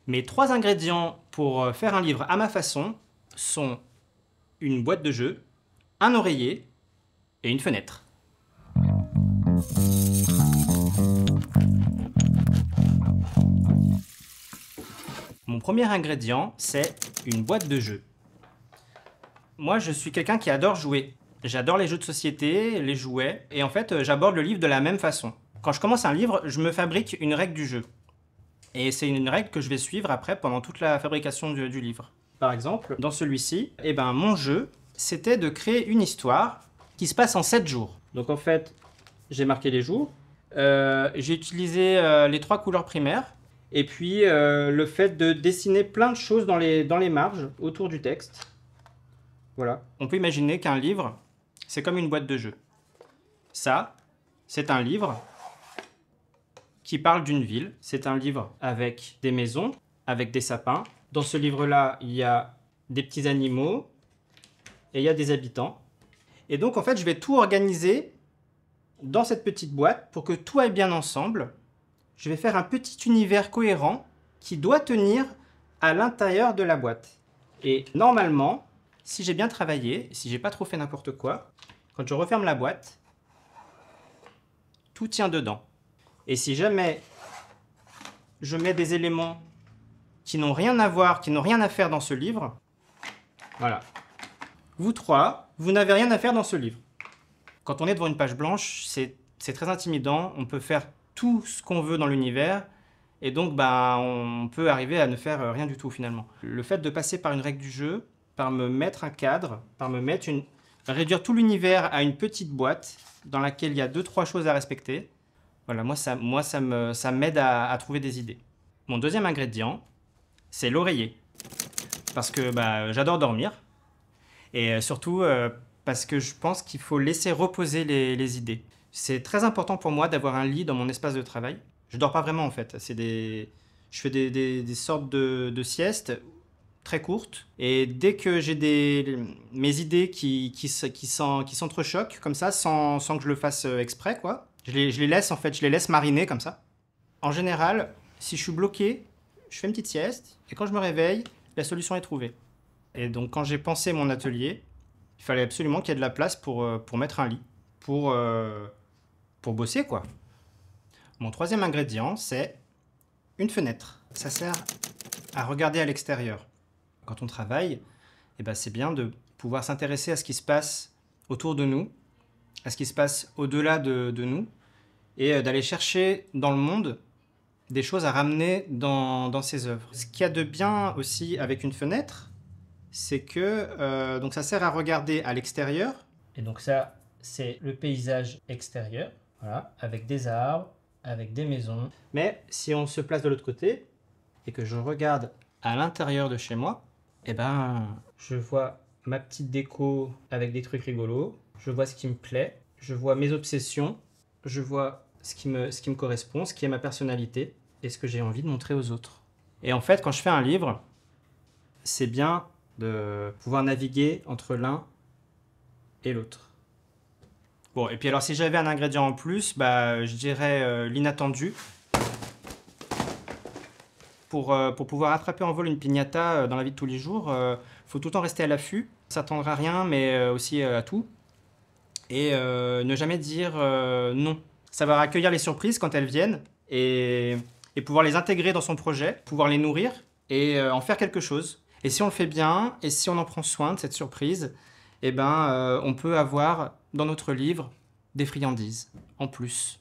Mes 3 ingrédients pour faire un livre à ma façon sont une boîte de jeu, un oreiller et une fenêtre. Mon premier ingrédient, c'est une boîte de jeu. Moi, je suis quelqu'un qui adore jouer. J'adore les jeux de société, les jouets, et en fait, j'aborde le livre de la même façon. Quand je commence un livre, je me fabrique une règle du jeu. Et c'est une règle que je vais suivre après pendant toute la fabrication du livre. Par exemple, dans celui-ci, mon jeu, c'était de créer une histoire qui se passe en 7 jours. Donc en fait, j'ai marqué les jours, j'ai utilisé les 3 couleurs primaires, et puis le fait de dessiner plein de choses dans les marges autour du texte. Voilà. On peut imaginer qu'un livre, c'est comme une boîte de jeu. Ça, c'est un livre qui parle d'une ville. C'est un livre avec des maisons, avec des sapins. Dans ce livre-là, il y a des petits animaux et il y a des habitants. Et donc, en fait, je vais tout organiser dans cette petite boîte pour que tout aille bien ensemble. Je vais faire un petit univers cohérent qui doit tenir à l'intérieur de la boîte. Et normalement, si j'ai bien travaillé, si j'ai pas trop fait n'importe quoi, quand je referme la boîte, tout tient dedans. Et si jamais je mets des éléments qui n'ont rien à voir, qui n'ont rien à faire dans ce livre, voilà. Vous 3, vous n'avez rien à faire dans ce livre. Quand on est devant une page blanche, c'est très intimidant. On peut faire tout ce qu'on veut dans l'univers. Et donc, on peut arriver à ne faire rien du tout finalement. Le fait de passer par une règle du jeu, par me mettre un cadre, réduire tout l'univers à une petite boîte dans laquelle il y a 2-3 choses à respecter. Voilà, ça m'aide à trouver des idées. Mon deuxième ingrédient, c'est l'oreiller. Parce que j'adore dormir. Et surtout parce que je pense qu'il faut laisser reposer les idées. C'est très important pour moi d'avoir un lit dans mon espace de travail. Je dors pas vraiment en fait. Je fais des sortes de siestes très courtes. Et dès que j'ai mes idées qui s'entrechoquent comme ça, sans que je le fasse exprès, quoi, je les laisse mariner comme ça. En général, si je suis bloqué, je fais une petite sieste. Et quand je me réveille, la solution est trouvée. Et donc quand j'ai pensé mon atelier, il fallait absolument qu'il y ait de la place pour mettre un lit, pour bosser quoi. Mon troisième ingrédient, c'est une fenêtre. Ça sert à regarder à l'extérieur. Quand on travaille, c'est bien de pouvoir s'intéresser à ce qui se passe autour de nous, à ce qui se passe au-delà de nous, et d'aller chercher dans le monde des choses à ramener dans ses œuvres. Ce qu'il y a de bien aussi avec une fenêtre, c'est que donc ça sert à regarder à l'extérieur. Et donc ça, c'est le paysage extérieur, voilà, avec des arbres, avec des maisons. Mais si on se place de l'autre côté et que je regarde à l'intérieur de chez moi, je vois ma petite déco avec des trucs rigolos, je vois ce qui me plaît, je vois mes obsessions, je vois ce qui me correspond, ce qui est ma personnalité et ce que j'ai envie de montrer aux autres. Et en fait, quand je fais un livre, c'est bien de pouvoir naviguer entre l'un et l'autre. Bon, et puis alors si j'avais un ingrédient en plus, je dirais l'inattendu. Pour pouvoir attraper en vol une piñata dans la vie de tous les jours, faut tout le temps rester à l'affût, s'attendre à rien, mais aussi à tout. Et ne jamais dire non. Savoir accueillir les surprises quand elles viennent et pouvoir les intégrer dans son projet, pouvoir les nourrir et en faire quelque chose. Et si on le fait bien, et si on en prend soin de cette surprise, on peut avoir dans notre livre des friandises en plus.